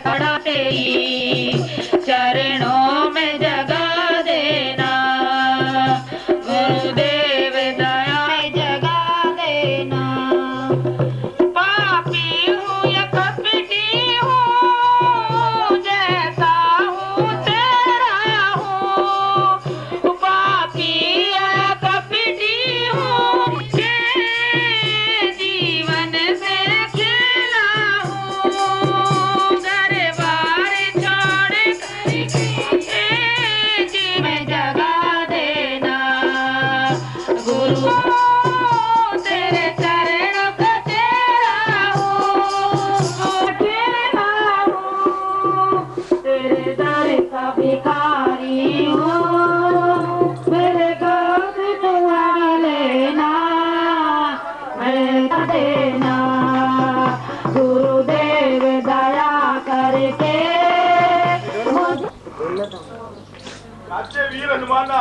पढ़ाते ही चरणों में जगा देना गुरुदेव दया में जगा देना। पापी हूँ या कपटी हूँ जैसा हूँ तेरा हूँ पापी या कपटी हूँ जीवन से खेला हूँ घर बार छोड़ कर जी में जगा देना गुरु तेरे चरणों का तेरा हूँ तेरे दर का भिखारी हूँ मेरे गोद तुम्हारा लेना मैं देना गुरुदेव दया करके अच्छे वीर हनुमाना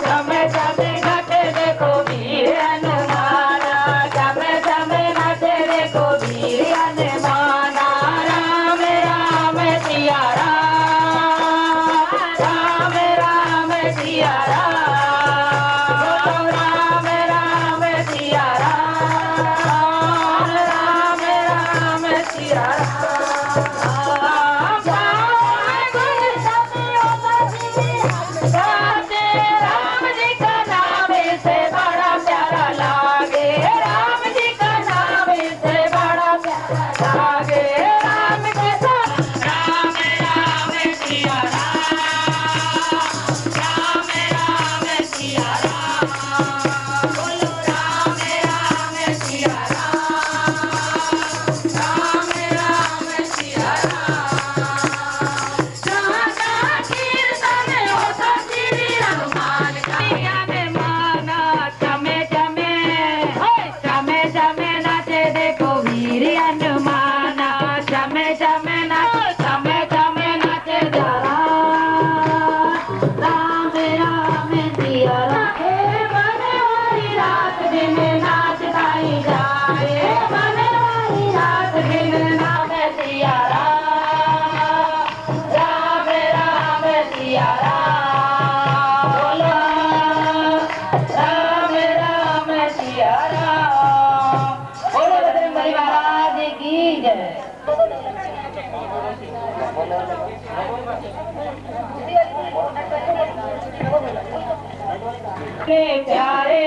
समय समय घटे देखो वीर हनुमाना समय समय घटे देखो वीर हनुमाना राम राम सिया राम राम राम सिया राम राम राम सिया राम राम राम सिया राम जी का नाम से बड़ा प्यारा लागे राम जी का नाम से बड़ा प्यारा लागे राम के साथ राम राम सिया राम राम राम सिया राम बोलो राम राम सिया राम राम राम सिया राम कीर्तन होता श्री हनुमान का माना चमे चमे चमे चमे नाचे देखो वीर हनुमाना चमे चमे नाचे जरा राम राम सिया राम मन वाली रात दिन नाच गाई जाए मन वाली रात दिन नाच सिया राम राम राम सिया राम बोलो राम राम सिया राम बोलो बजरंगबली महाराज की जय। प्यारे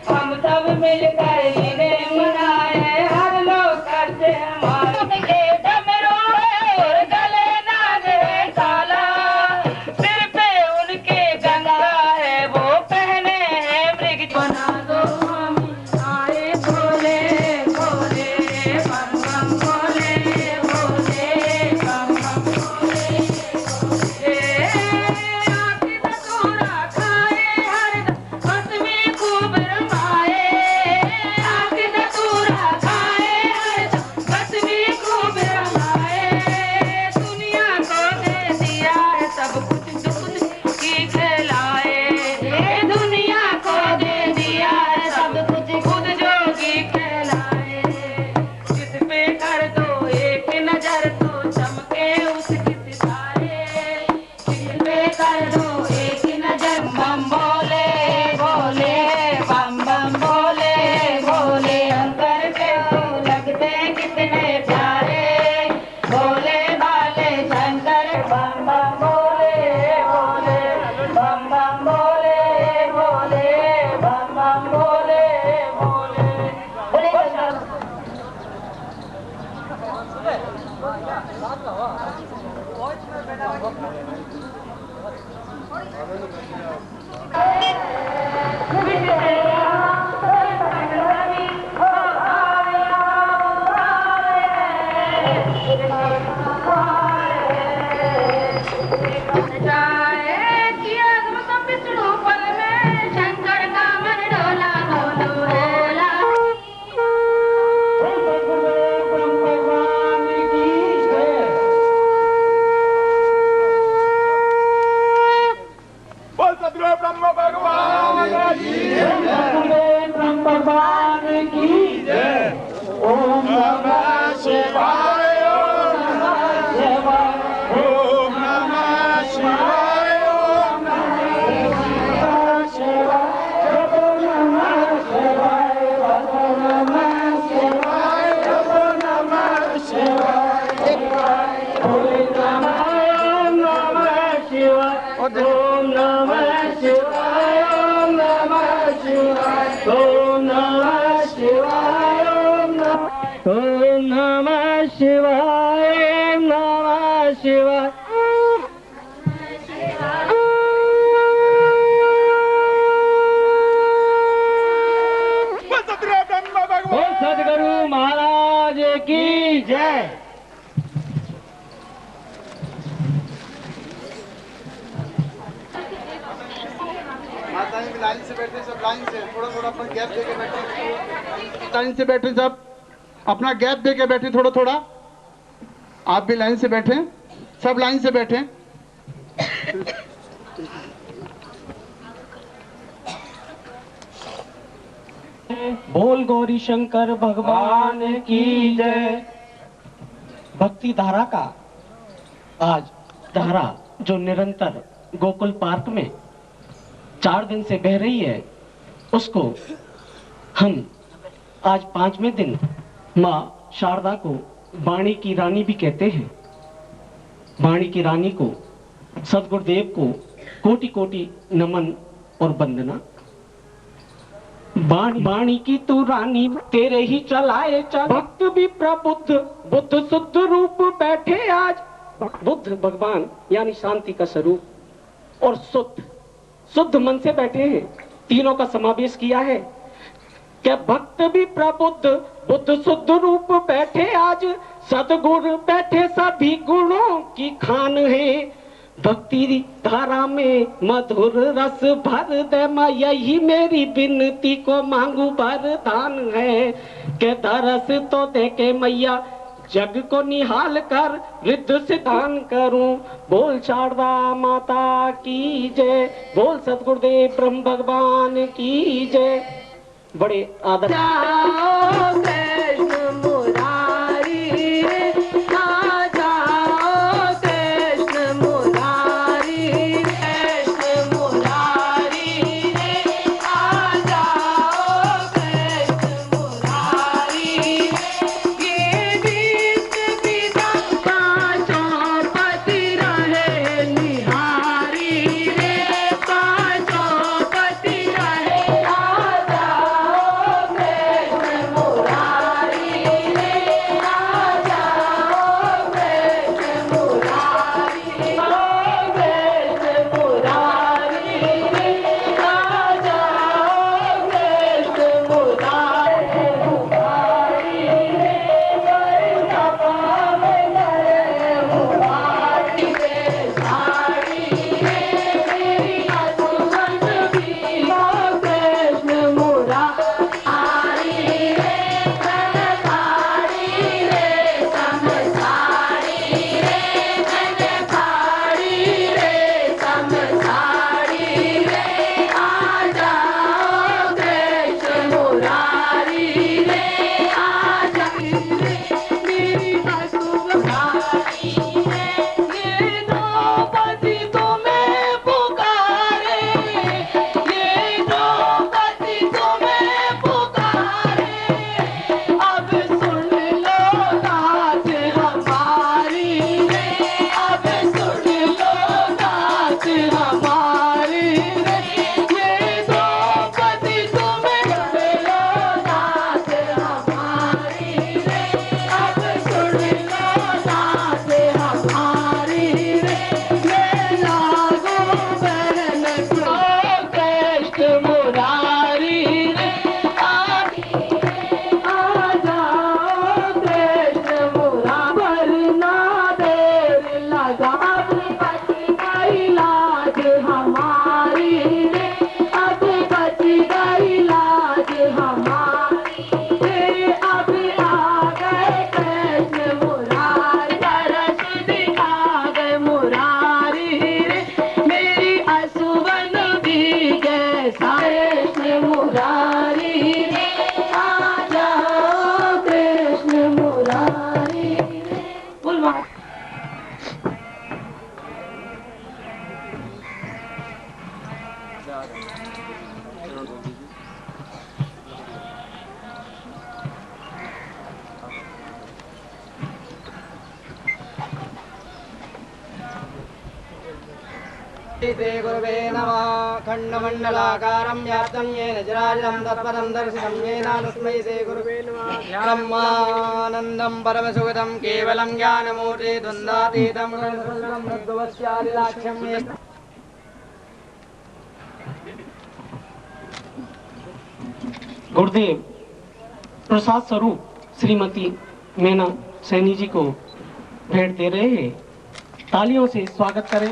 हम सब मिलकर इन्हें मनाए हर लोग करते हमारे के डमरू और गले नाग है काला सिर पे उनके गंगा है वो पहने हैं मृग बना दो हम आए भोले भोले बम बम भोले भोले बम बम भोले आके बतूरा खाए हर कसमी खूब रमाए आके बतूरा खाए हर कसमी खूब रमाए दुनिया को दे दिया है सब कुछ दुख की खिलाए दुनिया को दे दिया है सब कुछ खुद जोगी कहलाए जिस पे कर दो एक नजर तो चमके उसकी सितारे जिस पे कर दो एक नजर बम बोले बोले बम बम बोले बोले अंदर पे तो लगते कितने प्यारे बोले भाले शंकर बम बम बोले बोले बम बम बोले बोले बम बम बोले बोले बोले शंकर शंकर का मन डोला डोलो डोला बोल सतगुरु ब्रह्म भगवान की जय ब्रह्म भगवान की ओम नमः शिवाय ओम नमः शिवाय। बोल सदगुरु महाराज की जय। माताएं भी लाइन से बैठे, सब लाइन से, थोड़ा थोड़ा अपना गैप देके बैठे। लाइन से बैठे सब, अपना गैप देके बैठे थोड़ा थोड़ा। आप भी लाइन से बैठे, सब लाइन से बैठे। बोल गौरी शंकर भगवान की जय। भक्ति धारा का आज धारा जो निरंतर गोकुल पार्क में 4 दिन से बह रही है, उसको हम आज 5वें दिन माँ शारदा को वाणी की रानी भी कहते हैं। वाणी की रानी को, सदगुरुदेव को कोटि कोटि नमन और वंदना। वाणी की तू रानी तेरे ही चलाए चल। भक्त भी प्रबुद्ध बुद्ध शुद्ध रूप बैठे आज। बुद्ध भगवान यानी शांति का स्वरूप और शुद्ध मन से बैठे हैं। तीनों का समावेश किया है। क्या भक्त भी प्रबुद्ध बुद्ध शुद्ध रूप बैठे आज। सदगुरु बैठे सभी गुणों की खान है। भक्ति धारा में मधुर रस भर दे माँ, यही मेरी विनती को मांगू वरदान है। के दरस तो दे के मैया जग को निहाल कर रिद्ध से दान करूं। बोल शारदा माता की जय। बोल सतगुरुदेव ब्रह्म भगवान की जय। बड़े आदर कृष्ण मुरारी रे, आ जाओ कृष्ण मुरारी, कृष्ण मुरारी रे, आ जाओ कृष्ण मुरारी रे। ये बीच पिता पांचों पति रहे निहारी रे, पांचों पति रहे। आ जाओ कृष्ण मुरारी। श्री गुरुवे नमः। खण्डमण्डलाकारं व्याप्तं येन चराचरं तत्पदं दर्शितं येन तस्मै श्री गुरुवे नमः। ब्रह्मानन्दं परमसुखदं केवलं ज्ञानमूर्ति द्वन्द्वातीतं तद्भवस्यादिलाक्ष्यं ये गुरुदेव प्रसाद स्वरूप श्रीमती मीना सैनी जी को भेंट दे रहे हैं। तालियों से स्वागत करें।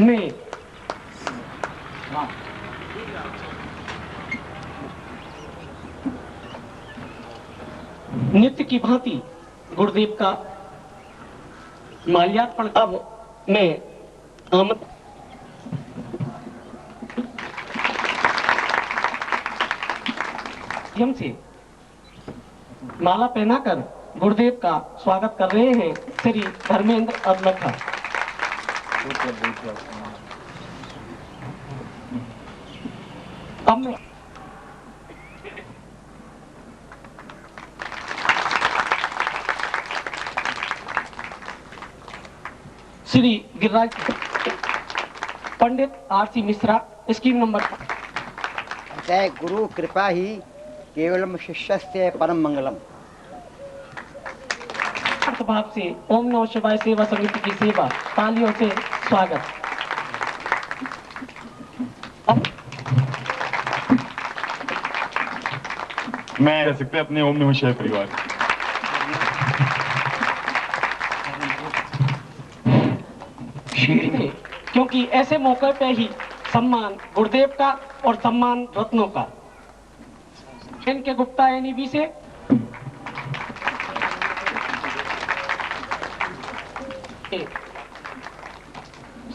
मैं नित्य की भांति गुरुदेव का माल्यार्पण। अब मैं से माला पहनाकर गुरुदेव का स्वागत कर रहे हैं श्री धर्मेंद्र अदलखा। अब मैं श्री गिरिराज पंडित आरसी मिश्रा स्कीम नंबर। जय गुरु कृपा ही केवलम शिष्यस्य परम मंगलम। भाव से ओम नमः शिवाय सेवा समिति की सेवा। तालियों से स्वागत। मैं कह सकते अपने ओम नमः शिवाय परिवार। क्योंकि ऐसे मौके पे ही सम्मान गुरुदेव का और सम्मान रत्नों का। इनके गुप्ता एनईबी से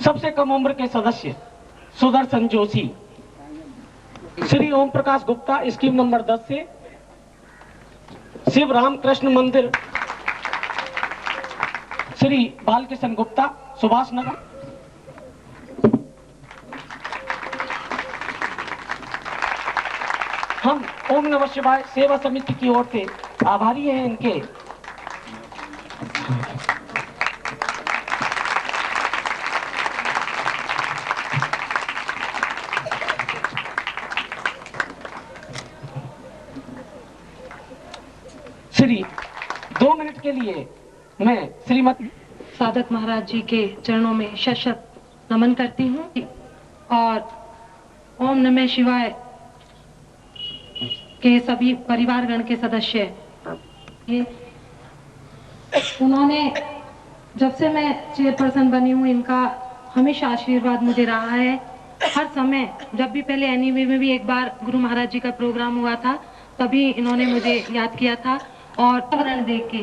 सबसे कम उम्र के सदस्य सुदर्शन जोशी। श्री ओम प्रकाश गुप्ता स्कीम नंबर 10 से शिव रामकृष्ण मंदिर। श्री बालकिशन गुप्ता सुभाष नगर। हम ओम नमः शिवाय सेवा समिति की ओर से आभारी हैं इनके। श्री 2 मिनट के लिए मैं श्रीमती साधक महाराज जी के चरणों में शत शत नमन करती हूँ और ओम नमः शिवाय के सभी परिवारगण के सदस्य ये उन्होंने जब से मैं चेयरपर्सन बनी हूँ इनका हमेशा आशीर्वाद मुझे रहा है। हर समय जब भी पहले एनईवी में भी एक बार गुरु महाराज जी का प्रोग्राम हुआ था तभी इन्होंने मुझे याद किया था और पर्यावरण देख के,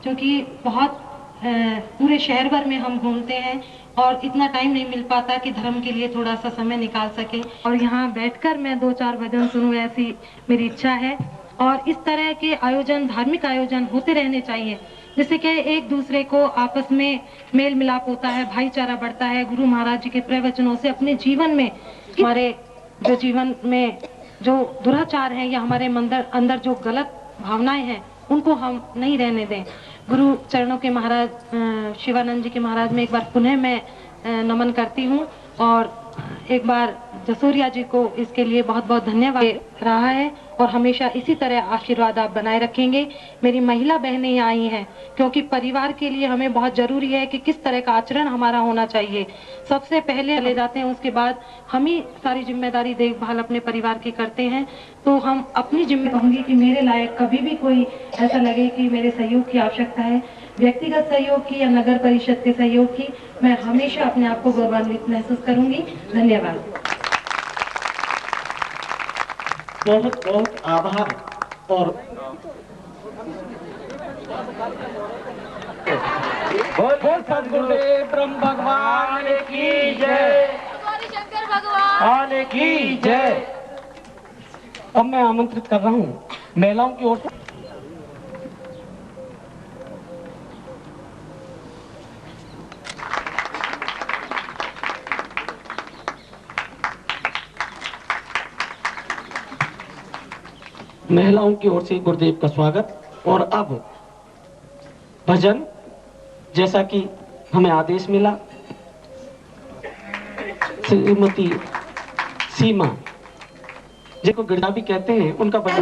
क्योंकि बहुत पूरे शहर भर में हम घूमते हैं और इतना टाइम नहीं मिल पाता कि धर्म के लिए थोड़ा सा समय निकाल सके और यहाँ बैठकर मैं 2-4 भजन सुनूं, ऐसी मेरी इच्छा है। और इस तरह के आयोजन, धार्मिक आयोजन होते रहने चाहिए जिससे कि एक दूसरे को आपस में मेल मिलाप होता है, भाईचारा बढ़ता है। गुरु महाराज जी के प्रवचनों से अपने जीवन में, हमारे जो जीवन में जो दुराचार है या हमारे अंदर जो गलत भावनाएं हैं उनको हम नहीं रहने दें। गुरु चरणों के महाराज शिवानंद जी के महाराज में एक बार पुनः मैं नमन करती हूँ और एक बार जसोरिया जी को इसके लिए बहुत बहुत धन्यवाद रहा है और हमेशा इसी तरह आशीर्वाद आप बनाए रखेंगे। मेरी महिला बहनें यहाँ आई हैं क्योंकि परिवार के लिए हमें बहुत जरूरी है कि किस तरह का आचरण हमारा होना चाहिए। सबसे पहले ले जाते हैं, उसके बाद हम ही सारी जिम्मेदारी देखभाल अपने परिवार की करते हैं। तो हम अपनी जिम्मेदारी, कहूंगी कि मेरे लायक कभी भी कोई ऐसा लगे कि मेरे सहयोग की आवश्यकता है, व्यक्तिगत सहयोग की या नगर परिषद के सहयोग की, मैं हमेशा अपने आप को गौरवान्वित महसूस करूंगी। धन्यवाद। बहुत बहुत आभार। और बोल सदगुरुदेव ब्रह्म भगवान की जय। शंकर भगवान की जय। अब मैं आमंत्रित कर रहा हूँ महिलाओं की ओर से गुरुदेव का स्वागत। और अब भजन, जैसा कि हमें आदेश मिला श्रीमती सीमा जिनको गिरजा भी कहते हैं उनका बड़ा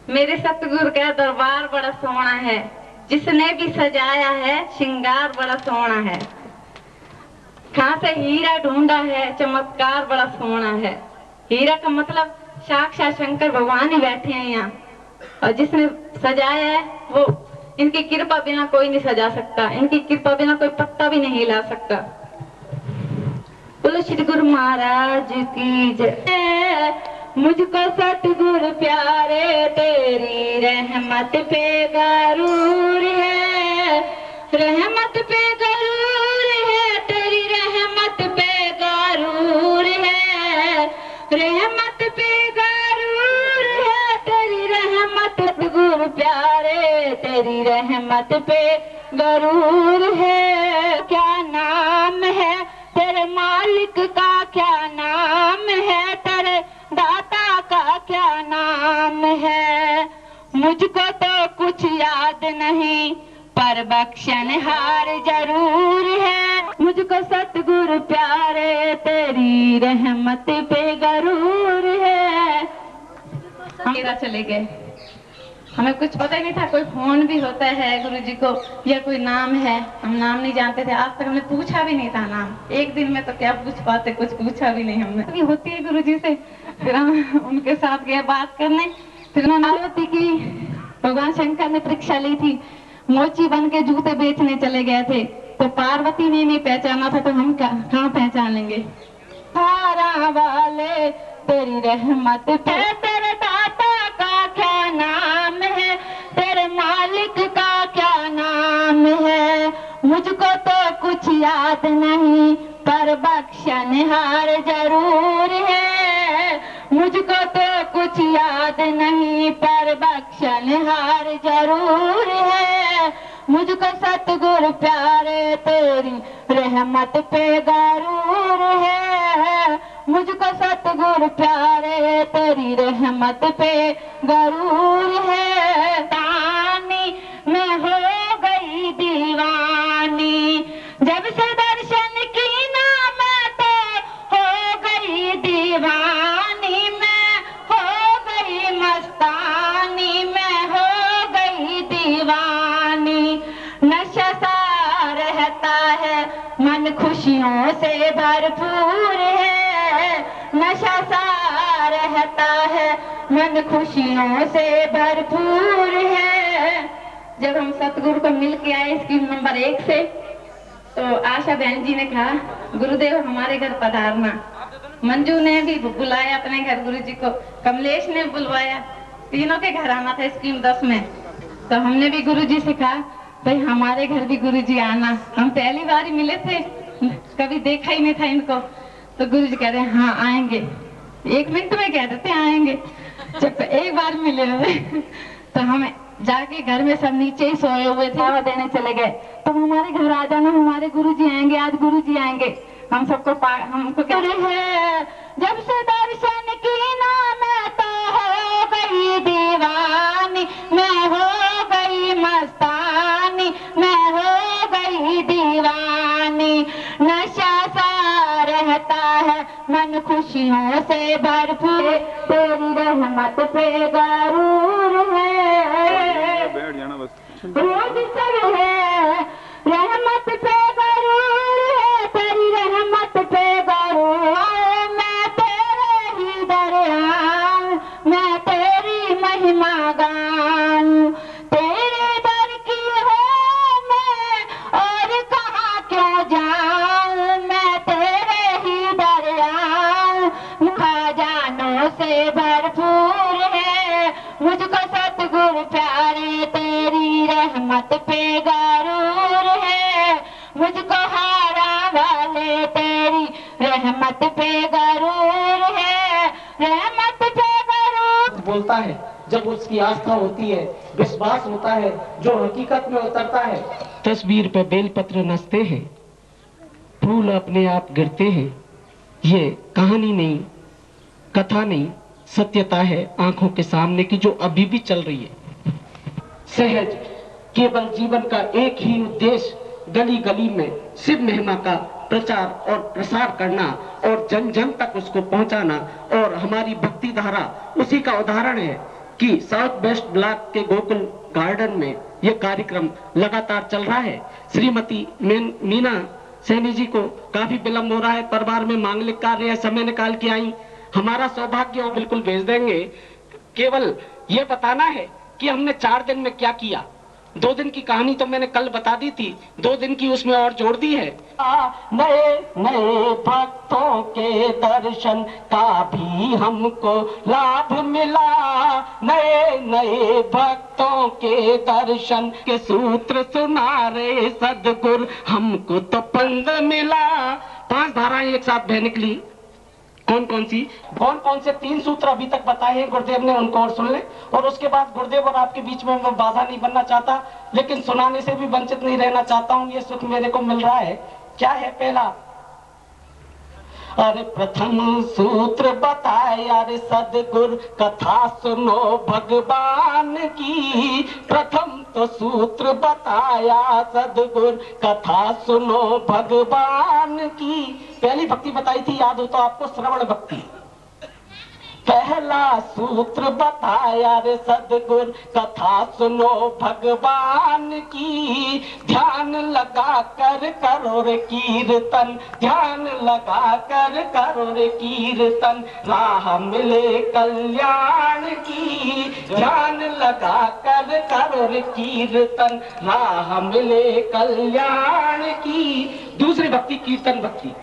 मेरे सतगुरु का दरबार बड़ा सोहना है। जिसने भी सजाया है श्रृंगार बड़ा सोना है। कहाँ से हीरा ढूंढा है चमत्कार बड़ा सोना है। हीरा का मतलब साक्षात शंकर भगवान ही बैठे हैं यहाँ, और जिसने सजाया है वो, इनकी कृपा बिना कोई नहीं सजा सकता, इनकी कृपा बिना कोई पत्ता भी नहीं हिला सकता। बोलो श्री गुरु महाराज की जय। मुझको सतगुरु प्यारे तेरी रहमत पे गरूर है, रहमत पे गरूर है, तेरी रहमत पे गरूर है, रहमत पे गरूर है, तेरी रहमत। सतगुरु प्यारे तेरी रहमत पे गरूर है। क्या नाम है तेरे मालिक का, क्या नाम है तेरे दाता का, क्या नाम है। मुझको तो कुछ याद नहीं पर बख्शनहार जरूर है। मुझको सतगुरु प्यारे तेरी रहमत पे गरूर है। हम चले गए, हमें कुछ पता ही नहीं था कोई फोन भी होता है गुरुजी को, या कोई नाम है, हम नाम नहीं जानते थे। आज तक हमने पूछा भी नहीं था नाम। एक दिन में तो क्या पूछ पाते, कुछ पूछा भी नहीं हमने। अभी होती है गुरुजी से, फिर हम उनके साथ गए बात करने। फिर पार्वती की भगवान शंकर ने परीक्षा ली थी, मोची बन के जूते बेचने चले गए थे, तो पार्वती ने नहीं पहचाना था, तो हम कहाँ पहचान लेंगे। हारा वाले तेरी रहमत पे, तेरे दाता का क्या नाम है, तेरे मालिक का क्या नाम है। मुझको तो कुछ याद नहीं पर बख्शनहार जरूर है। मुझको तो कुछ याद नहीं पर बख्शनहार जरूर है। मुझको सतगुरु प्यारे तेरी रहमत पे गरूर है। मुझको सतगुरु प्यारे तेरी रहमत पे गरूर है। तानी मैं हो गई दीवानी, जब से दर्शन की ना मैं तो हो गई दीवानी। मैं हो गई मस्तानी, मैं हो गई दीवानी। नशा सा रहता है मन खुशियों से भरपूर है। नशा सा रहता है मन खुशियों से भरपूर है। जब हम सतगुरु को मिल के आए स्कीम नंबर 1 से, तो आशा बहन जी ने कहा गुरुदेव हमारे घर पधारना। मंजू ने भी बुलाया अपने घर गुरुजी को, कमलेश ने बुलवाया, तीनों के घर आना था स्कीम 10 में। तो हमने भी गुरुजी से कहा भाई हमारे घर भी गुरुजी आना। हम पहली बार ही मिले थे, कभी देखा ही नहीं था इनको। तो गुरुजी कह रहे हैं हाँ आएंगे, 1 मिनट में कह देते आएंगे। जब एक बार मिले तो हमें जाके घर में सब नीचे ही सोए हुए थे, हवा देने चले गए। तो हमारे घर आ जाना, हमारे गुरुजी आएंगे, आज गुरुजी आएंगे। हम सबको हमको कह रहे हैं जब से दर्शन की ना मैं तो हो गई दीवानी। मैं हो गई मस्तानी, मैं हो गई दीवानी। नशा सा रहता है मन खुशियों से भरपूर, तेरी रहमत पे गरूर है। बैठ जाना बस। रोज सब है रहमत पे गरूर है, तेरी रहमत पे गरूर। मैं तेरे ही दरिया, मैं तेरी महिमा गाऊं। तेरे दर की हो मैं और कहाँ क्यों जाऊं। मैं तेरे ही दरिया खजानों से भरपूर है। मुझको सतगुरु प्यारे तेरी रहमत पे गरूर है। मुझको हारा वाले तेरी रहमत पे गरूर है। रहमत पे गरूर बोलता है जब उसकी आस्था होती है, विश्वास होता है, जो हकीकत में उतरता है। तस्वीर पे बेलपत्र नचते हैं, फूल अपने आप गिरते हैं। ये कहानी नहीं, कथा नहीं, सत्यता है आंखों के सामने की, जो अभी भी चल रही है। सहज केवल जीवन का एक ही उद्देश्य गली गली में शिव महिमा का प्रचार और प्रसार करना और जन जन तक उसको पहुंचाना। और हमारी भक्ति धारा उसी का उदाहरण है कि साउथ वेस्ट ब्लॉक के गोकुल गार्डन में ये कार्यक्रम लगातार चल रहा है। श्रीमती मीना सैनी जी को काफी विलंब हो रहा है, परिवार में मांगलिक कार्य है, समय निकाल के आई। हमारा सौभाग्य वो बिल्कुल भेज देंगे। केवल ये बताना है कि हमने 4 दिन में क्या किया। 2 दिन की कहानी तो मैंने कल बता दी थी, 2 दिन की उसमें और जोड़ दी है। नए नए भक्तों के दर्शन का भी हमको लाभ मिला, नए नए भक्तों के दर्शन के सूत्र सुना रे सदगुरु, हमको तो पंद मिला। 5 धाराएं एक साथ बह निकली। कौन कौन से 3 सूत्र अभी तक बताए हैं गुरुदेव ने, उनको और सुन ले। और उसके बाद गुरुदेव और आपके बीच में मैं बाधा नहीं बनना चाहता, लेकिन सुनाने से भी वंचित नहीं रहना चाहता हूँ। ये सुख मेरे को मिल रहा है। क्या है पहला? अरे प्रथम सूत्र बताया रे सदगुरु, कथा सुनो भगवान की। प्रथम तो सूत्र बताया सदगुरु, कथा सुनो भगवान की। पहली भक्ति बताई थी, याद हो तो आपको, श्रवण भक्ति। पहला सूत्र बताया रे सदगुरु, कथा सुनो भगवान की। ध्यान लगा कर करो रे कीर्तन, ध्यान लगा कर करो रे कीर्तन, राह मिले कल्याण की। ध्यान लगा कर करो रे कीर्तन, राह मिले कल्याण की। दूसरी भक्ति कीर्तन भक्ति।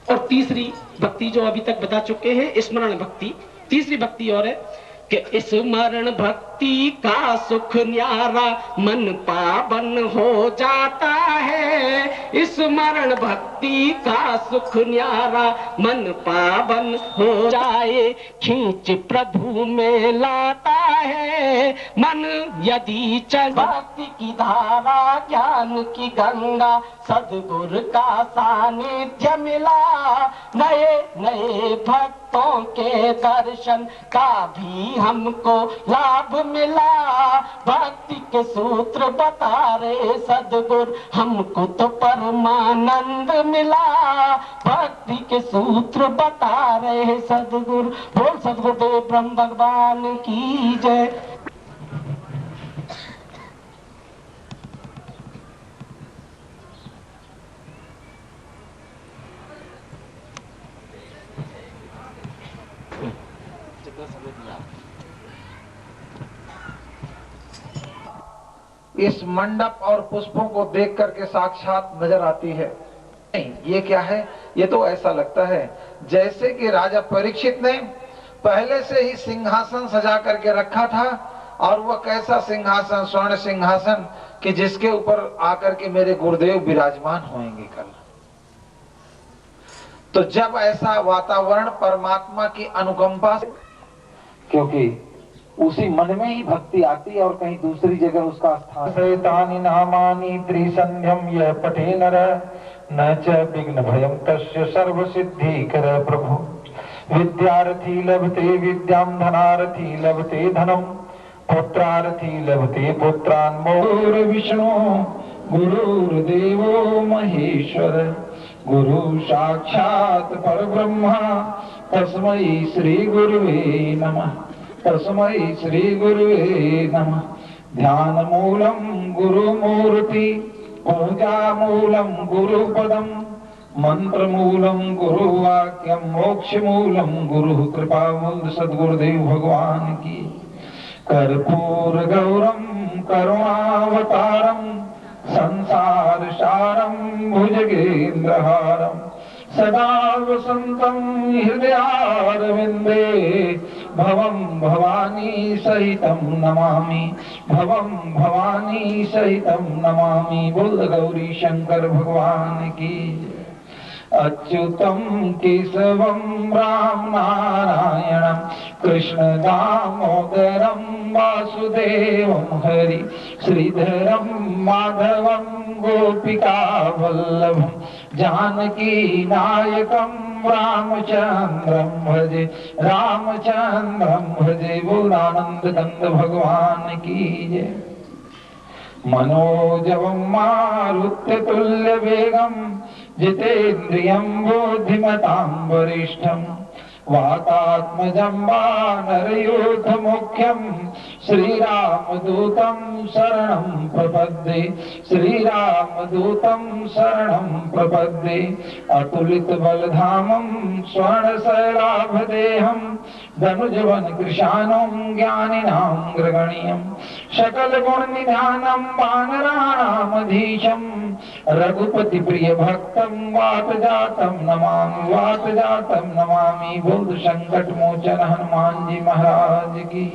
और तीसरी भक्ति जो अभी तक बता चुके हैं, स्मरण भक्ति। तीसरी भक्ति और है कि स्मरण भक्ति का सुख न्यारा, मन पावन हो जाता है। स्मरण भक्ति का सुख न्यारा, मन पावन हो जाए, खींच प्रभु में लाता है। मन यदि चल भक्ति की धारा, ज्ञान की गंगा, सदगुरु का सानिध्य मिला। नए नए भक्तों के दर्शन का भी हमको लाभ मिला। भक्ति के सूत्र बता रहे सदगुरु, हमको तो परमानंद मिला। भक्ति के सूत्र बता रहे सदगुरु। बोल सदगुरुदेव ब्रह्म भगवान की जय। इस मंडप और पुष्पों को देख करके साक्षात नजर आती है। नहीं, ये क्या है? ये तो ऐसा लगता है जैसे कि राजा परीक्षित ने पहले से ही सिंहासन सजा करके रखा था, और वह कैसा सिंहासन, स्वर्ण सिंहासन, कि जिसके ऊपर आकर के मेरे गुरुदेव विराजमान होंगे कल। तो जब ऐसा वातावरण परमात्मा की अनुकंपा से, क्योंकि उसी मन में ही भक्ति आती है और कहीं दूसरी जगह उसका स्थान। शैतानि नामानि त्रिसंध्यम यह पठे नर, न च विघ्न भयं तस्य सर्व सिद्धि कर प्रभु। विद्यार्थी लभते विद्याम, धनार्थी लभते धनम, पुत्रार्थी लभते पुत्रान्। गुरुर्विष्णु गुरुर्देवो महेश्वर, गुरु साक्षात् परब्रह्म, तस्मै श्री गुरुवे नमः, तस्मै श्री गुरुवे नमः। ध्यान मूलम गुरुमूर्ति, पूजा मूलम गुरुपदम, मंत्र मूलम गुरुवाक्यम, मोक्ष मूलम गुरु कृपा। मूल सद्गुरुदेव भगवान की। कर्पूर गौरम करुणावतारम, संसार सारम भुजगेन्द्रहारम, सदा वसंतं हृदयारविंदे, भवं भवानी सहितं नमामि, भवं भवानी सहितं नमामि। बोल गौरी शंकर भगवान की। अच्युतं केशवं राम नारायणं, कृष्ण दामोदरं वासुदेवं हरि, श्रीधरं माधवं गोपिका वल्लभं, जानकी नायकं रामचंद्रं भजे, रामचंद्रं भजे। बोल आनंद कंद भगवान की जय। मनोजवं मारुत्य तुल्य वेगं, जितेन्द्रियं बुद्धिमतां वरिष्ठं, वातात्मजं वानरयूथ मुख्यं श्रीरामदूतं शरणं प्रपद्ये श्रीरामदूतं शरणं प्रपद्ये अतुलित बलधामं स्वर्णशैलाभदेहं धनुजवन कृशानं ज्ञानिनां ग्रगण्यं सकल गुण निधानं वानराणामधीशं रघुपति प्रिय भक्तं वातजातं नमामि बुद्ध संकट मोचन हनुमान जी महाराज की।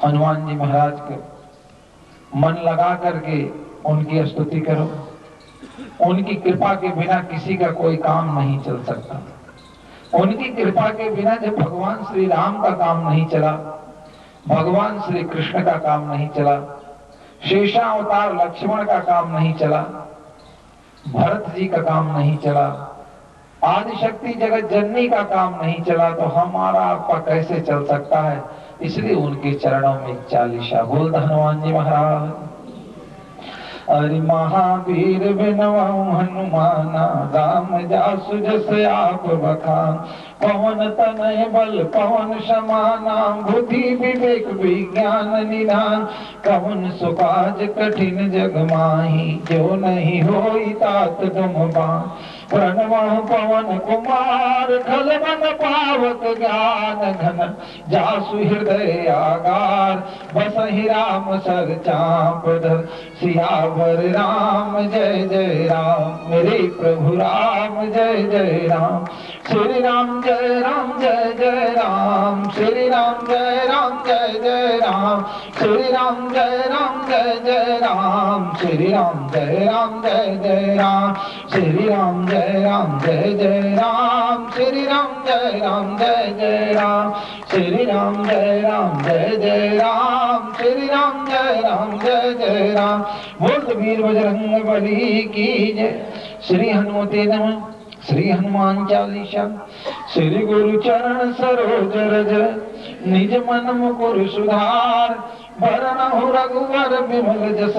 हनुमान जी महाराज के मन लगा करके उनकी स्तुति करो। उनकी कृपा के बिना किसी का कोई काम नहीं चल सकता। उनकी कृपा के बिना जब भगवान श्री राम का काम नहीं चला, भगवान श्री कृष्ण का काम नहीं चला, शेषावतार लक्ष्मण का काम नहीं चला, भरत जी का काम नहीं चला, आदिशक्ति जगत जननी का काम नहीं चला, तो हमारा आपका कैसे चल सकता है। इसलिए उनके चरणों में चालीसा बोल हनुमान जी महाराज। अरे महावीर बिनवाऊं हनुमाना राम जासु जस आप बखान पवन तनय बल पवन समाना बुद्धि विवेक विज्ञान निधान कवन सुकाज कठिन जग माही जो नहीं होई तात तुम बान प्रणव पवन कुमार खलवन पावक ज्ञान घन जासु हृदय आगार बसहि राम सर चाप धर सियावर राम जय जय राम मेरे प्रभु राम जय जय राम श्री राम जय राम जय जय राम श्री राम जय राम जय जय राम श्री राम जय राम जय जय राम श्री राम जय राम जय जय राम श्री राम जय राम जय जय राम श्री राम जय राम जय जय राम श्री राम जय राम जय जय राम श्री राम जय राम जय जय राम बोल वीर बजरंग बली की जय। श्री हनुमते नमः। श्री हनुमान चालीसा। श्री गुरु चरण सरोज रज निज मन मुकुर सुधार भरनहु रघुवर विमल जस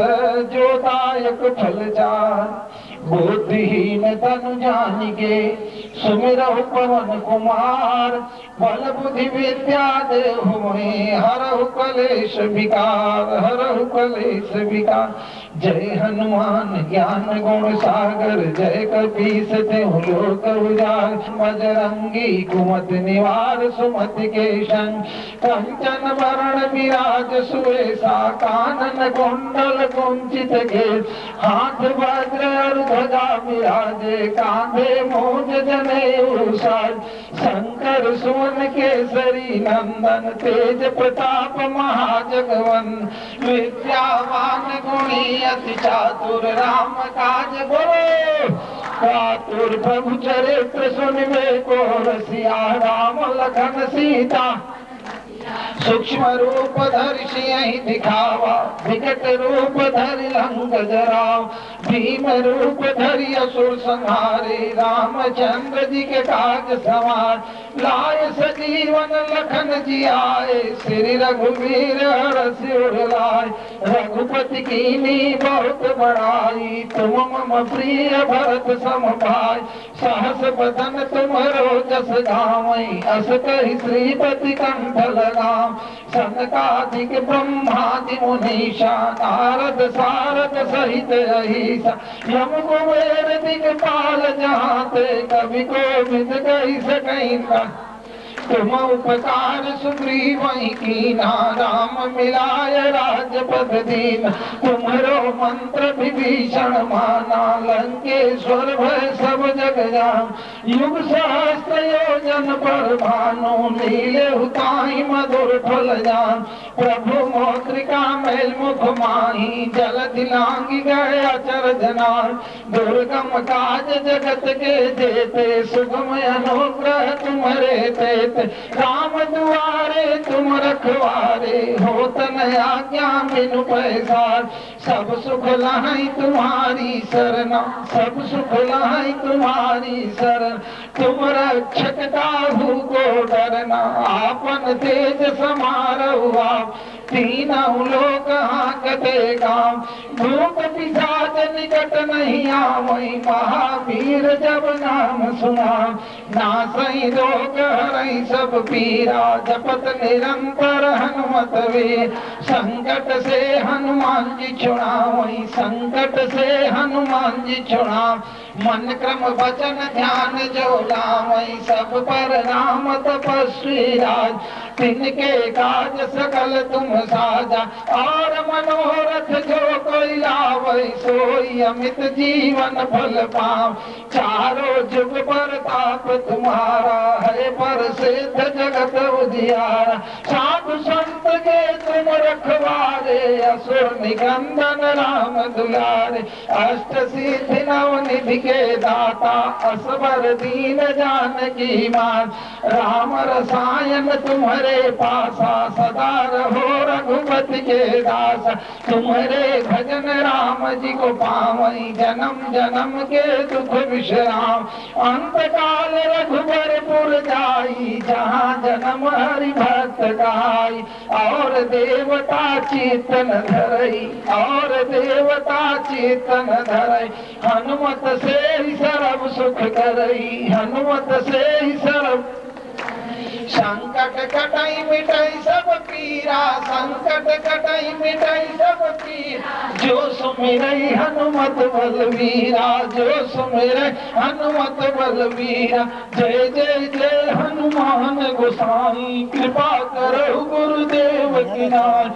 जो दायक फल चार बुद्धिहीन तनु जानिके सुमिरहु पवन कुमार बल बुद्धि विद्या देहु मोहि हरहु कलेश विकार हरहु कलेश विकार जय हनुमान ज्ञान गुण सागर जय कपीस तेहु लोक उजागर बजरंगी कुमत निवार सुमति के संग कंचन वरण विराज सुवेशा कानन कुंडल कुंचित केश हाथ वज्र और ध्वजा विराजे कांधे मूंज जनेऊ साज शंकर सुवन केसरी नंदन तेज प्रताप महाजगवन विद्यावान गुणी अति चातुर राम काज बोलो चातुर प्रभु चरित्र सुनिबे को रसिया राम लखन सीता सूक्ष्म रूप धरि सिंह दिखावा विकट रूप धरि लंक जराव भीम रूप धरि असुर संहारे रामचंद्र जी के काज सवार लाय सजीवन लखन जी आए श्री रघुवीर हरषि उर लाए रघुपति कीनी बहुत बड़ाई तुम मम प्रिय भरत सम भाई सहस बदन तुम्हरो जस गावई अस कहि श्रीपति कंठ लगाम सनकादिक ब्रह्मादि मुनीषा नारद सारद सहित अहिसा यम कुबेर दिगपाल जहाते कवि कोविद कहि सकहि तुम उपकार सुग्रीव कीना राम मिलाय राजपद दीन तुम्हरो मंत्र विभीषण माना लंकेश्वर भय सब जग जान युग सहस्त्र योजन पर भानु नीले हुताई मधुर फल जान प्रभु मौत्रिका मैल मुख माही जल दिलांगी गए अचर जनान दुर्गम काज जगत के जेते सुगम अनुग्रह तुम्हारे तेते राम दुआरे तुम रखवारे होत न आज्ञा बिनु पैसार सब सुख लहै तुम्हारी शरण सब सुख लहै तुम्हारी शरण तुम रक्षक काहू को डरना आपन तेज समारहु आप तीनों लोक हाँकते गाँव भूत पिशाच निकट नहीं आवई, महावीर जब नाम सुना, नासई रोग हरई सब पीरा, जपत निरंतर हनुमत वीर, संकट से हनुमान जी छुड़ावई, संकट से हनुमान जी छुड़ाव, मन क्रम वचन ध्यान जो लावई, सब पर राम तपस्वी राज, तिनके काज सकल तुम साजा, और मनोरथ जो कोई लावई, सोई अमित जीवन फल पाव, चारों जुग प्रताप तुम्हारा, है प्रसिद्ध जगत उजियारा, साधु संत के तुम रखवारे, असुर निकंदन राम दुलारे, अष्ट सिद्धि नव निधि के दाता, असबर दीन जानकी मान, राम रसायन तुम्हारे पासा, सदा रहो रघुपति के दास, तुम्हारे भजन राम जी को पावई, जन्म जन्म के दुख विश्राम, अंत काल रघुबरपुर जाई, जहाँ जन्म हरि भक्त गाई, और देवता चेतन धरई, और देवता चेतन धरई, हनुमत से ही सर्व सुख करई, हनुमत से ही सर्व, संकट कटाई मिटाई सब पीरा, संकट कटाई मिटाई सब पीरा, जो सुमिरई हनुमत बलवीरा, जो सुमिरई हनुमत बलवीरा, जय जय जय हनुमान गोसाई, कृपा करो गुरुदेव की नाई,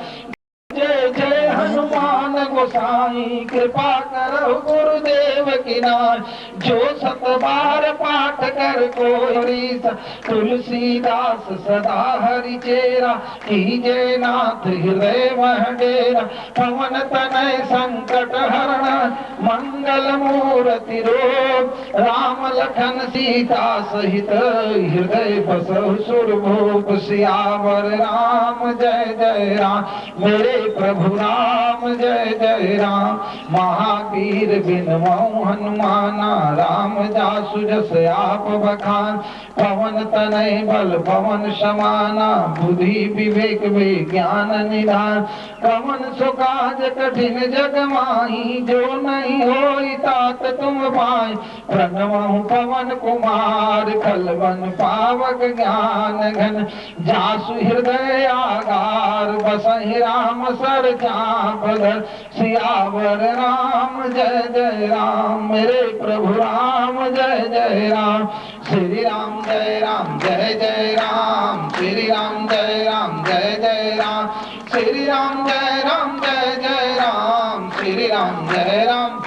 जय जय हनुमान गोसाई, कृपा करो गुरुदेव की नाई, जो सत बार पाठ कर कोई, तुलसीदास सदा हरि चेरा, कीजे नाथ हृदय मह डेरा, पवन तनय संकट हरण, मंगल मूर्ति रूप, राम लखन सीता सहित, हृदय बसहु सुरभूप, सियावर राम जय जय राम, मेरे प्रभु राम जय जय राम, महावीर बिन मऊ हनुमाना, राम जासु जस आप बखान, पवन तनय बल पवन समाना, बुद्धि विवेक विज्ञान निधान, पवन सुकाज कठिन जग माही, जो नहीं होई तात तुम पाई, प्रणवहु पवन कुमार, खलवन पावक ज्ञान घन, जासु हृदय आगार, बसहि राम सर चापधर, सियावर राम जय जय राम, मेरे प्रभु राम जय जय राम, श्री राम जय राम जय जय राम, श्री राम जय राम जय जय राम, श्री राम जय राम जय जय राम, श्री राम जय राम,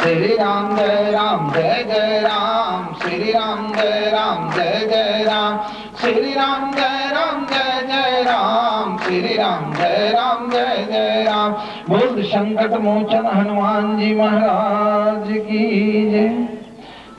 श्री राम जय राम जय जय राम, श्री राम जय राम जय जय राम, श्री राम जय राम जय जय राम, श्री राम जय राम जय जय राम, बोल संकट मोचन हनुमान जी महाराज की जय।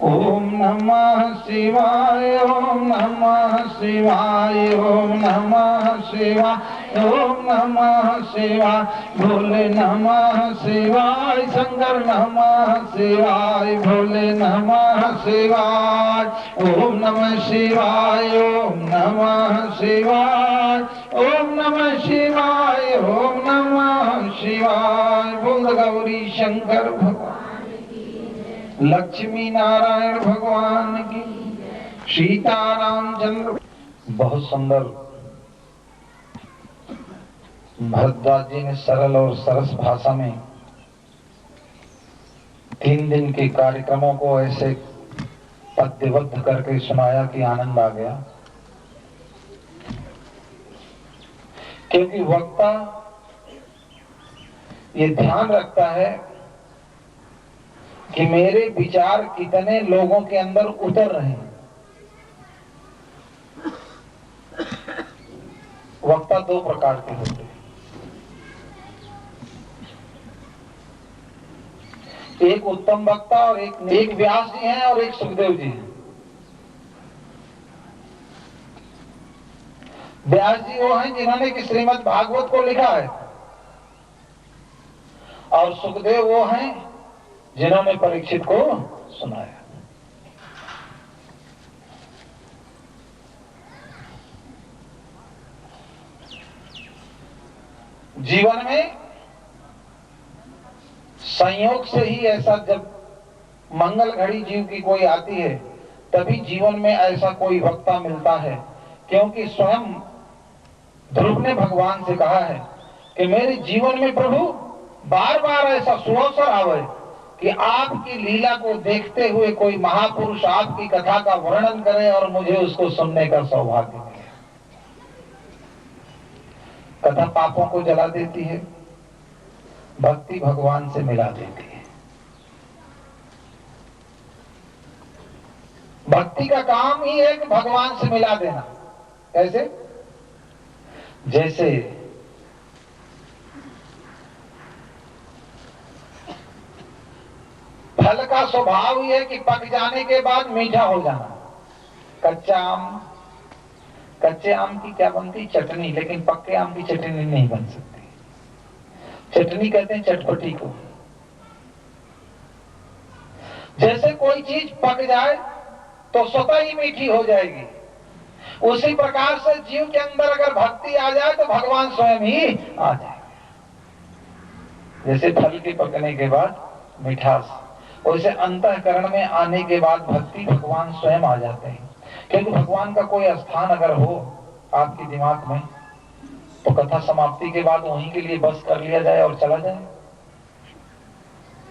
ओम नमः शिवाय, ओम नमः शिवाय, ओम नमः शिवाय, ओम नमः शिवाय, भोले नमः शिवाय, शंकर नमः शिवाय, भोले नमः शिवाय, ओम नमः शिवाय, ओम नमः शिवाय, ओम नमः शिवाय, ओम नमः शिवाय, बोल गौरी शंकर भगवान, लक्ष्मी नारायण भगवान की, सीताराम चंद्र। बहुत सुंदर भरद्वाज जी ने सरल और सरस भाषा में 3 दिन के कार्यक्रमों को ऐसे पद्यबद्ध करके सुनाया कि आनंद आ गया, क्योंकि वक्ता ये ध्यान रखता है कि मेरे विचार कितने लोगों के अंदर उतर रहे हैं। वक्ता 2 प्रकार के होते हैं, एक उत्तम वक्ता और एक व्यास जी हैं और एक सुखदेव जी हैं। व्यास जी वो हैं जिन्होंने कि श्रीमद् भागवत को लिखा है, और सुखदेव वो हैं जिन्होंने परीक्षित को सुनाया। जीवन में संयोग से ही ऐसा जब मंगल घड़ी जीव की कोई आती है तभी जीवन में ऐसा कोई वक्ता मिलता है, क्योंकि स्वयं ध्रुव ने भगवान से कहा है कि मेरे जीवन में प्रभु बार बार ऐसा सुअवसर आवे कि आपकी लीला को देखते हुए कोई महापुरुष आपकी कथा का वर्णन करे और मुझे उसको सुनने का सौभाग्य मिले। कथा पापों को जला देती है, भक्ति भगवान से मिला देती है। भक्ति का काम ही है कि भगवान से मिला देना। कैसे? जैसे फल का स्वभाव ही है कि पक जाने के बाद मीठा हो जाना। कच्चे आम की क्या बनती? चटनी। लेकिन पक्के आम की चटनी नहीं बन सकती। चटनी कहते हैं चटपटी को। जैसे कोई चीज पक जाए तो स्वतः ही मीठी हो जाएगी, उसी प्रकार से जीव के अंदर अगर भक्ति आ जाए तो भगवान स्वयं ही आ जाएगा। जैसे फल के पकने के बाद मिठास, वैसे अंतःकरण में आने के बाद भक्ति भगवान स्वयं आ जाते हैं। क्योंकि भगवान का कोई स्थान अगर हो आपके दिमाग में तो कथा समाप्ति के बाद वहीं के लिए बस कर लिया जाए और चला जाए।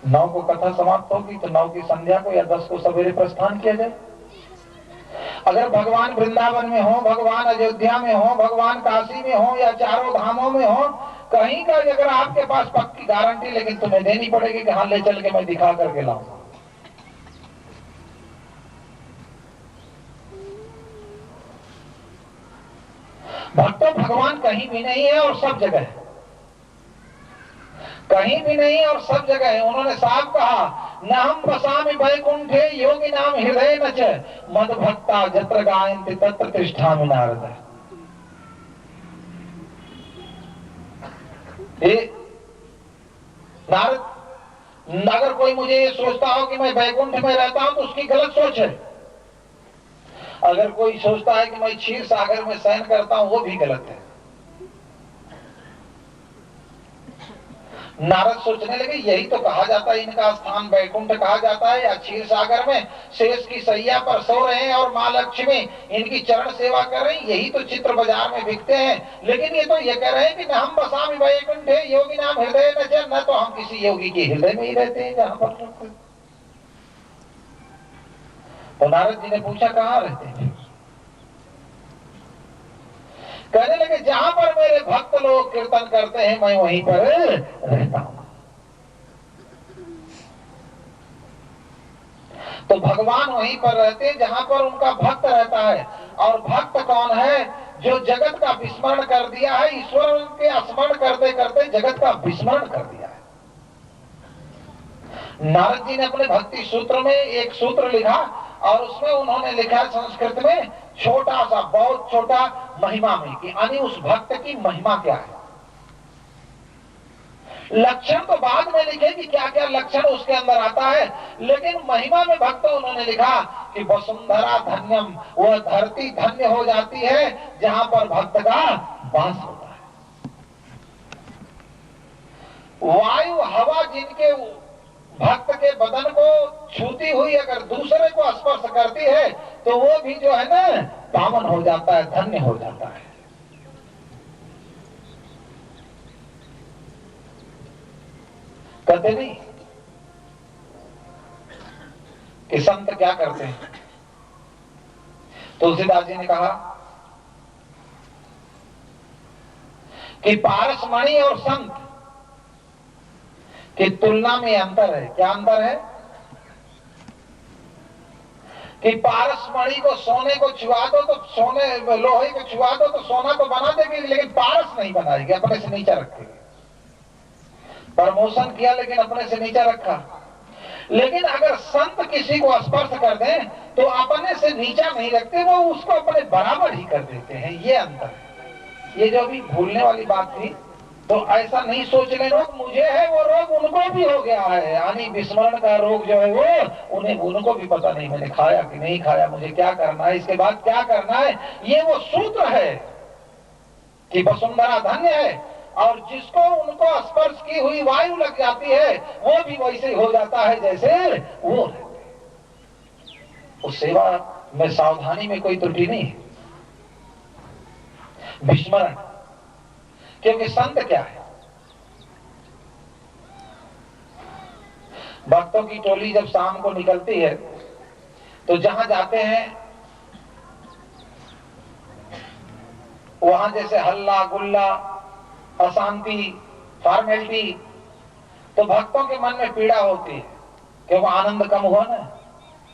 9 को कथा समाप्त होगी तो 9 की संध्या को या 10 को सवेरे प्रस्थान किया जाए। अगर भगवान वृंदावन में हो, भगवान अयोध्या में हो, भगवान काशी में हो या चारों धामों में हो, कहीं का अगर आपके पास पक्की गारंटी लेकिन तुम्हें देनी पड़ेगी कि हाँ ले चल के मैं दिखा करके लाऊंगा। भक्तों भगवान कहीं भी नहीं है और सब जगह है। कहीं भी नहीं और सब जगह है। उन्होंने साफ कहा, न हम बसामि वैकुंठे योगी नाम हृदय न च मद भक्ता जत्र गायन्ति तत्र तिष्ठामि नारद। नारद, अगर कोई मुझे ये सोचता हो कि मैं वैकुंठ में रहता हूं तो उसकी गलत सोच है। अगर कोई सोचता है कि मैं क्षीर सागर में शयन करता हूं वो भी गलत है। नारद सोचने लगे यही तो कहा जाता है, इनका स्थान वैकुंठ कहा जाता है या क्षीर सागर में शेष की सैया पर सो रहे हैं और मां लक्ष्मी इनकी चरण सेवा कर रही, यही तो चित्र बाजार में बिकते हैं। लेकिन ये तो ये कह रहे हैं कि न हम बसामि वैकुंठे योगी नाम हृदय न च, न तो हम किसी योगी के हृदय में ही रहते हैं जहां पर। तो नारद जी ने पूछा कहाँ रहते हैं? कहने लगे जहां पर मेरे भक्त लोग कीर्तन करते हैं मैं वहीं पर रहता हूं। तो भगवान वहीं पर रहते हैं जहां पर उनका भक्त रहता है। और भक्त कौन है? जो जगत का विस्मरण कर दिया है, ईश्वर के स्मरण करते करते जगत का विस्मरण कर दिया है। नारद जी ने अपने भक्ति सूत्र में एक सूत्र लिखा और उसमें उन्होंने लिखा संस्कृत में छोटा सा, बहुत छोटा, महिमा में, कि यानी उस भक्त की महिमा क्या है। लक्षण तो बाद में लिखे कि क्या क्या लक्षण उसके अंदर आता है, लेकिन महिमा में भक्त उन्होंने लिखा कि वसुंधरा धन्यम, वह धरती धन्य हो जाती है जहां पर भक्त का वास होता है। वायु हवा जिनके भक्त के बदन को छूती हुई अगर दूसरे को स्पर्श करती है तो वो भी जो है ना पावन हो जाता है, धन्य हो जाता है। कहते नहीं कि संत क्या करते हैं? तुलसीदास जी ने कहा कि पारसमणि और संत की तुलना में अंतर है। क्या अंतर है? कि पारसमणि को, सोने को छुआ दो तो सोने, लोहे को छुआ दो तो सोना तो बना देगी, लेकिन पारस नहीं बनाएगी, अपने से नीचा रखेगी। प्रमोशन किया लेकिन अपने से नीचा रखा। लेकिन अगर संत किसी को स्पर्श कर दें तो अपने से नीचा नहीं रखते, वो उसको अपने बराबर ही कर देते हैं। ये अंतर है। ये जो भी भूलने वाली बात थी, तो ऐसा नहीं सोच ले रोग मुझे है, वो रोग उनको भी हो गया है। यानी विस्मरण का रोग जो है वो उनको भी पता नहीं मैंने खाया कि नहीं खाया, मुझे क्या करना है, इसके बाद क्या करना है। ये वो सूत्र है कि वसुंधरा धन्य है और जिसको उनको स्पर्श की हुई वायु लग जाती है वो भी वैसे ही हो जाता है जैसे वो रहते। उस सेवा में सावधानी में कोई त्रुटि नहीं है। विस्मरण, क्योंकि संत क्या है, भक्तों की टोली जब शाम को निकलती है तो जहां जाते हैं वहां जैसे हल्ला गुल्ला, अशांति, फॉर्मेलिटी, तो भक्तों के मन में पीड़ा होती है क्योंकि आनंद कम हुआ ना,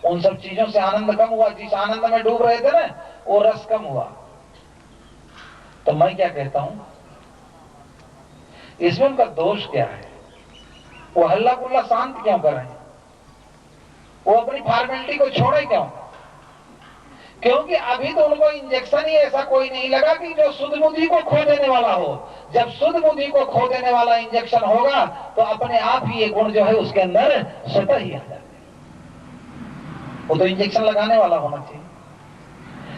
उन सब चीजों से आनंद कम हुआ, जिस आनंद में डूब रहे थे ना वो रस कम हुआ। तो मैं क्या कहता हूं, इसमें उनका दोष क्या है? वो हल्ला गुल्ला शांत क्यों कर रहे हैं? वो अपनी फॉर्मेलिटी को छोड़े क्यों? क्योंकि अभी तो उनको इंजेक्शन ही ऐसा कोई नहीं लगा कि जो शुद्ध बुद्धि को खो देने वाला हो। जब शुद्ध बुद्धि को खो देने वाला इंजेक्शन होगा तो अपने आप ही ये गुण जो है उसके अंदर स्वतः ही आ जाते। वो तो इंजेक्शन लगाने वाला होना चाहिए।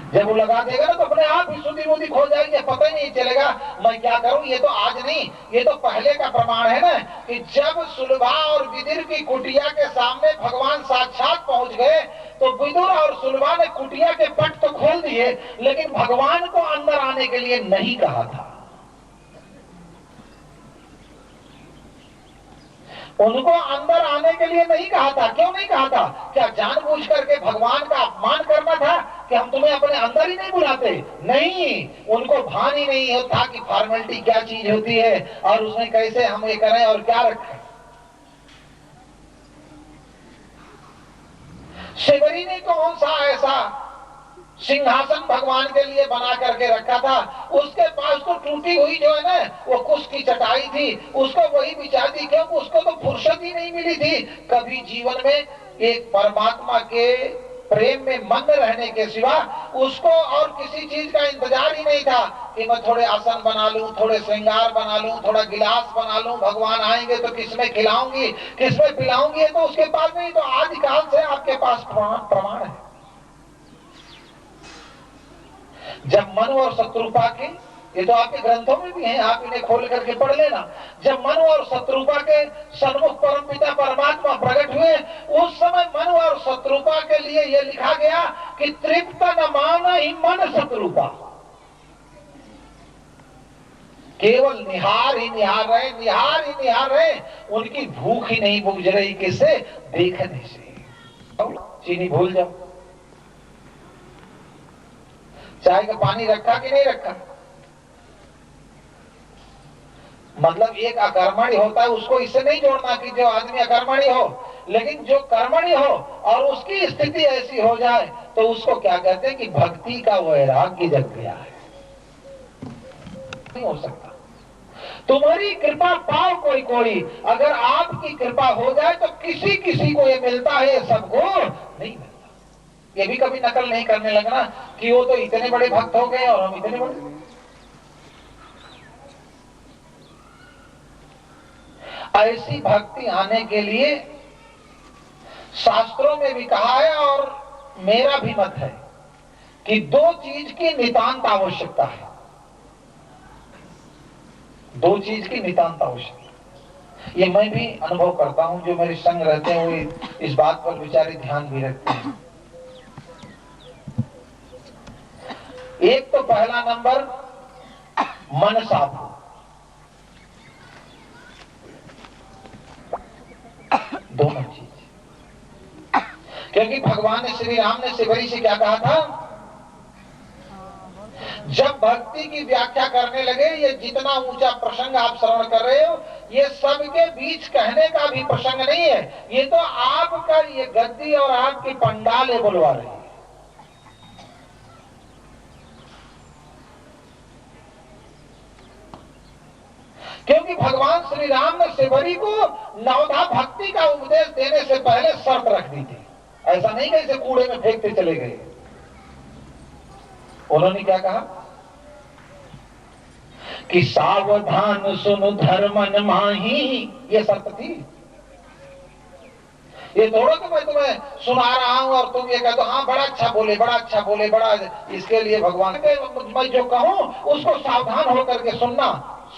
जब वो लगा देगा ना तो अपने आप ही शुद्धि बुद्धि खो जाएगी, पता ही नहीं चलेगा मैं क्या करूं। ये तो आज नहीं, ये तो पहले का प्रमाण है ना कि जब सुलभा और विदिर की कुटिया के सामने भगवान साक्षात पहुंच गए तो विदुर और सुलभा ने कुटिया के पट तो खोल दिए लेकिन भगवान को अंदर आने के लिए नहीं कहा था। उनको अंदर आने के लिए नहीं कहा था। क्यों नहीं कहा था? क्या जानबूझ करके भगवान का अपमान करना था कि हम तुम्हें अपने अंदर ही नहीं बुलाते? नहीं, उनको भान ही नहीं था कि फॉर्मेलिटी क्या चीज होती है और उसमें कैसे हम ये करें और क्या रखें। शिवरी ने कौन सा ऐसा सिंहासन भगवान के लिए बना करके रखा था? उसके पास तो टूटी हुई जो है ना वो कुश की चटाई थी, उसको वही बिछा दी क्योंकि उसको तो फुर्सत ही नहीं मिली थी कभी जीवन में एक परमात्मा के प्रेम में मग्न रहने के सिवा। उसको और किसी चीज का इंतजार ही नहीं था कि मैं थोड़े आसन बना लूं, थोड़े श्रृंगार बना लूं, थोड़ा गिलास बना लूं, भगवान आएंगे तो किसमें खिलाऊंगी किसमें पिलाऊंगी। तो उसके पास नहीं, तो आदिकाल से आपके पास प्रमाण है। जब मनु और शत्रुपा के, ये तो आपके ग्रंथों में भी है, आप इन्हें खोल करके पढ़ लेना। जब मनु और शत्रुपा के सन्मुख परमपिता परमात्मा प्रकट हुए उस समय मनु और शत्रुपा के लिए यह लिखा गया कि तृप्त न मान ही मन शत्रुपा। केवल निहार ही निहार रहे, निहार ही निहार रहे, उनकी भूख ही नहीं बुझ रही किससे? देखने से। चीनी भूल जाओ, चाय का पानी रखा कि नहीं रखा? मतलब एक अकर्मणी होता है उसको इससे नहीं जोड़ना कि जो आदमी अकर्मणी हो, लेकिन जो कर्मणी हो और उसकी स्थिति ऐसी हो जाए तो उसको क्या कहते हैं कि भक्ति का वैराग्य जग गया है। नहीं हो सकता। तुम्हारी कृपा पाओ कोई कोई, अगर आपकी कृपा हो जाए तो किसी किसी को ये मिलता है, सबको नहीं मिलता। ये भी कभी नकल नहीं करने लगना कि वो तो इतने बड़े भक्त हो गए और हम इतने बड़े। ऐसी भक्ति आने के लिए शास्त्रों में भी कहा है और मेरा भी मत है कि दो चीज की नितांत आवश्यकता है। दो चीज की नितांत आवश्यकता, ये मैं भी अनुभव करता हूं। जो मेरे संग रहते हैं वो इस बात पर बेचारे ध्यान भी रखते हैं। एक तो पहला नंबर मन साफ हो, दोनों चीज। क्योंकि भगवान श्री राम ने शिवरी से क्या कहा था? जब भक्ति की व्याख्या करने लगे, ये जितना ऊंचा प्रसंग आप श्रवण कर रहे हो ये सबके बीच कहने का भी प्रसंग नहीं है, ये तो आपका ये गद्दी और आपकी पंडाल बुलवा रही है। क्योंकि भगवान श्री राम ने शिवरी को नवधा भक्ति का उपदेश देने से पहले शर्त रख दी थी। ऐसा नहीं कि इसे कूड़े में फेंकते चले गए। उन्होंने क्या कहा कि सावधान सुन धर्मन माही, ये शर्त थी। ये थोड़ा कि मैं तुम्हें सुना रहा हूं और तुम ये कहते हो हाँ बड़ा अच्छा बोले, बड़ा अच्छा बोले, बड़ा, इसके लिए भगवान मैं जो कहूं उसको सावधान होकर के सुनना।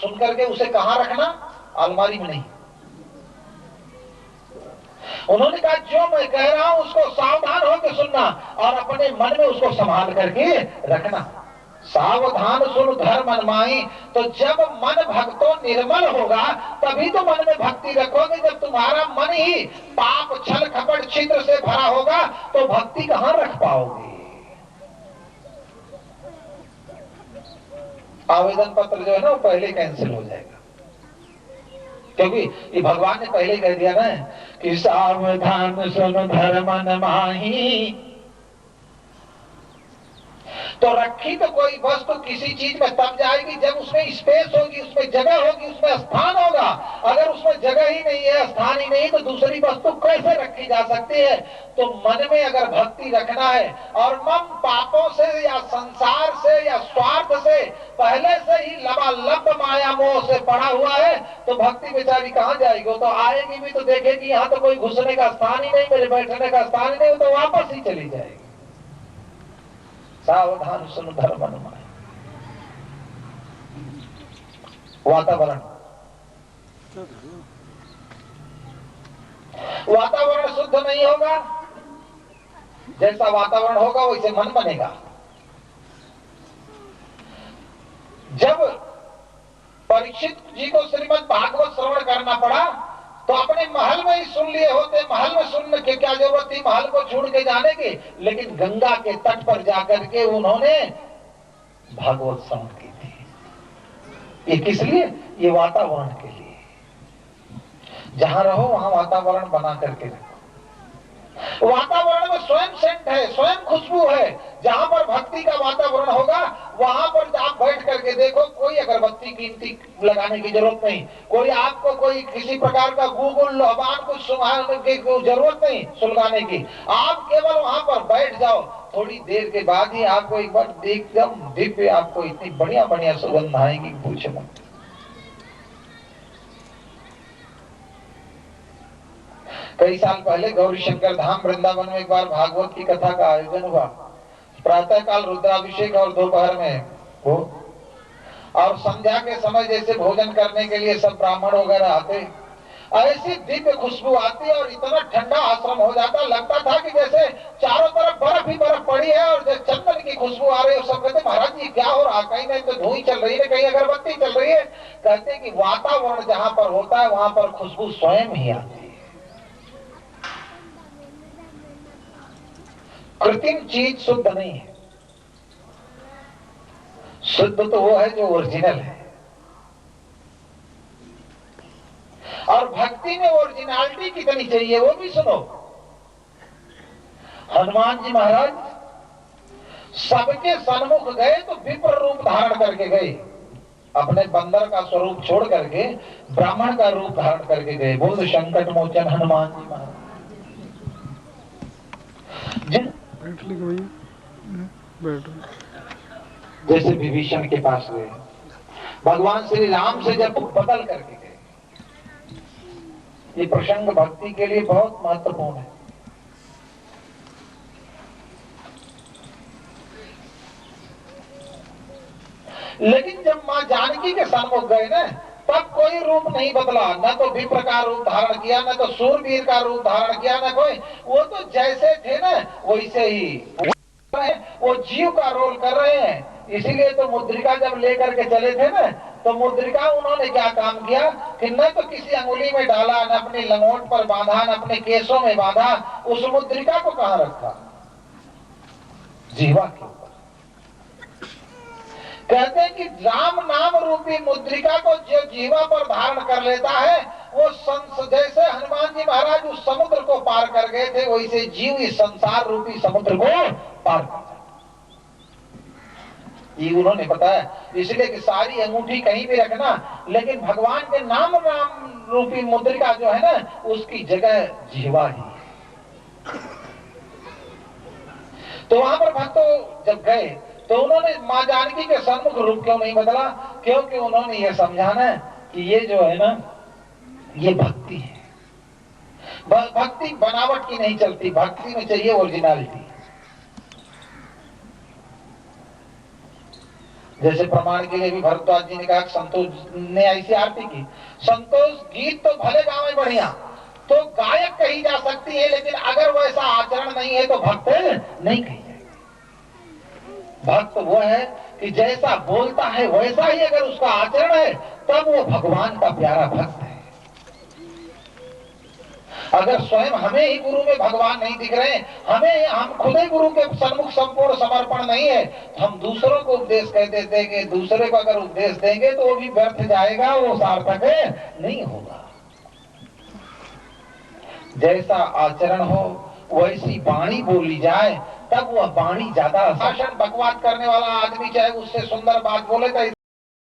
सुन करके उसे कहां रखना? अलमारी में नहीं। उन्होंने कहा जो मैं कह रहा हूं उसको सावधान होकर सुनना और अपने मन में उसको संभाल करके रखना। सावधान सुन घर मन माई। तो जब मन भक्तों निर्मल होगा तभी तो मन में भक्ति रखोगे। जब तुम्हारा मन ही पाप छल कपट छिद्र से भरा होगा तो भक्ति कहां रख पाओगे? आवेदन पत्र जो है ना वो पहले कैंसिल हो जाएगा, क्योंकि ये भगवान ने पहले ही कह दिया ना कि सावधान सुन धर्म मन माही। तो रखी तो कोई वस्तु किसी चीज में तब जाएगी जब उसमें स्पेस होगी, उसमें जगह होगी, उसमें स्थान होगा। अगर उसमें जगह ही नहीं है, स्थान ही नहीं, तो दूसरी वस्तु कैसे रखी जा सकती है? तो मन में अगर भक्ति रखना है और मन पापों से या संसार से या स्वार्थ से पहले से ही लबालब माया मोह से पड़ा हुआ है तो भक्ति बेचारी कहां जाएगी? तो आएगी भी तो देखेगी यहाँ तो कोई घुसने का स्थान ही नहीं, मेरे बैठने का स्थान ही नहीं, तो वापस ही चली जाएगी। सावधान सुन धर्म मन माही। वातावरण शुद्ध नहीं होगा, जैसा वातावरण होगा वैसे मन बनेगा। जब परीक्षित जी को श्रीमद् भागवत श्रवण करना पड़ा तो अपने महल में ही सुन लिए होते। महल में सुनने की क्या जरूरत थी महल को छोड़ के जाने की? लेकिन गंगा के तट पर जाकर के उन्होंने भागवत श्रवण की थी। ये किस लिए? ये वातावरण के लिए। जहां रहो वहां वातावरण बना करके रखो। वातावरण में स्वयं सेंट है, स्वयं खुशबू है। जहां पर भक्ति का वातावरण होगा वहां पर आप बैठ करके देखो, कोई अगरबत्ती कीमती लगाने की जरूरत नहीं, कोई आपको कोई किसी प्रकार का गूगल लोबान कुछ सुनाने की जरूरत नहीं सुलगाने की। आप केवल वहां पर बैठ जाओ, थोड़ी देर के बाद ही आपको एक बार एकदम दिव्य, आपको इतनी बढ़िया बढ़िया सुगंध आएगी पूछो मत। कई साल पहले गौरी शंकर धाम वृंदावन में एक बार भागवत की कथा का आयोजन हुआ। प्रातः काल रुद्राभिषेक और दोपहर में हो और संध्या के समय जैसे भोजन करने के लिए सब ब्राह्मण वगैरह आते, ऐसी दिव्य खुशबू आती और इतना ठंडा आश्रम हो जाता, लगता था कि जैसे चारों तरफ बर्फ ही बर्फ पड़ी है और जैसे चंदन की खुशबू आ रही है। सब कहते महाराज जी क्या हो रहा? कहीं नहीं तो धुई चल रही है, कहीं अगरबत्ती चल रही है। कहते कि वातावरण जहां पर होता है वहां पर खुशबू स्वयं ही आती है। कृत्रिम चीज शुद्ध नहीं है, शुद्ध तो वो है जो ओरिजिनल है। और भक्ति में ओरिजिनलिटी कितनी चाहिए वो भी सुनो। हनुमान जी महाराज सबके सन्मुख गए तो विप्र रूप धारण करके गए, अपने बंदर का स्वरूप छोड़ करके ब्राह्मण का रूप धारण करके गए। बोल संकट मोचन हनुमान जी महाराज। जैसे विभीषण के पास गए, भगवान श्री राम से जब बदल करके गए। ये प्रसंग भक्ति के लिए बहुत महत्वपूर्ण है। लेकिन जब मां जानकी के सन्मुख गए ना तब कोई रूप नहीं बदला, न तो विप्र का रूप धारण किया, न तो सूरवीर का रूप धारण किया, न कोई। वो तो जैसे थे ना वैसे ही वो जीव का रोल कर रहे हैं। इसीलिए तो मुद्रिका जब लेकर के चले थे ना तो मुद्रिका उन्होंने क्या काम किया कि न तो किसी अंगुली में डाला, न अपनी लंगोट पर बांधा, न अपने केसों में बांधा। उस मुद्रिका को कहां रखा? जीवा के ऊपर। कहते हैं कि राम नाम रूपी मुद्रिका को जो जीवा पर धारण कर लेता है वो जैसे हनुमान जी महाराज उस समुद्र को पार कर गए थे वैसे जीव इस संसार रूपी समुद्र को पार कर जाए, ये उन्होंने बताया। इसलिए कि सारी अंगूठी कहीं भी रखना, लेकिन भगवान के नाम रूपी मुद्रिका जो है ना उसकी जगह जीवा ही है। तो वहां पर भक्तों जब गए तो उन्होंने मां जानकी के सन्मुख रूप क्यों नहीं बदला? क्योंकि उन्होंने ये समझाना कि ये जो है ना ये भक्ति है। भक्ति बनावट की नहीं चलती, भक्ति में चाहिए ओरिजिनलिटी। जैसे प्रमाण के लिए भी भरद्वाज जी ने कहा कि संतोष ने ऐसी आरती की। संतोष गीत तो भले गावे बढ़िया, तो गायक कही जा सकती है, लेकिन अगर वैसा आचरण नहीं है तो भक्त नहीं कही जाएगी। भक्त वो है कि जैसा बोलता है वैसा ही अगर उसका आचरण है, तब वो भगवान का प्यारा भक्त है। अगर स्वयं हमें ही गुरु में भगवान नहीं दिख रहे, हम खुद ही गुरु के सन्मुख संपूर्ण समर्पण नहीं है, तो हम दूसरों को उपदेश कहते देंगे, दूसरे को अगर उपदेश देंगे तो वो भी व्यर्थ जाएगा, वो सार्थक नहीं होगा। जैसा आचरण हो वैसी वाणी बोली जाए, तब वह वाणी ज्यादा। भाषण बकवाद करने वाला आदमी चाहे उससे सुंदर बात बोले तो